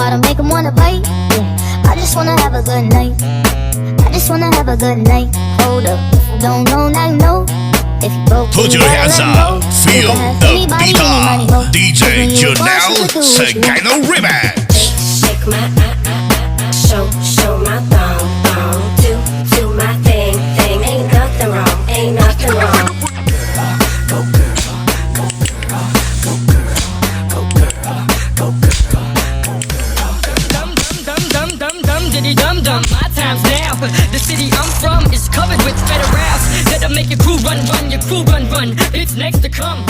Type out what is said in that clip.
bottom, make 'em wanna bite. Yeah. I just wanna have a good night. I just wanna have a good night. Hold up, if you don't know, now you know. If you broke, Put your hands up, feel the beat. DJ Janelle Segano Remix. Shake my show my thong, do my thing. Ain't nothing wrong, ain't nothing wrong. Go girl, go girl, go girl, go girl, go girl, go girl. Dum diddy dum dum, my time's now. The city I'm from is covered with federals that'll make your crew run, your crew run. It's next to come.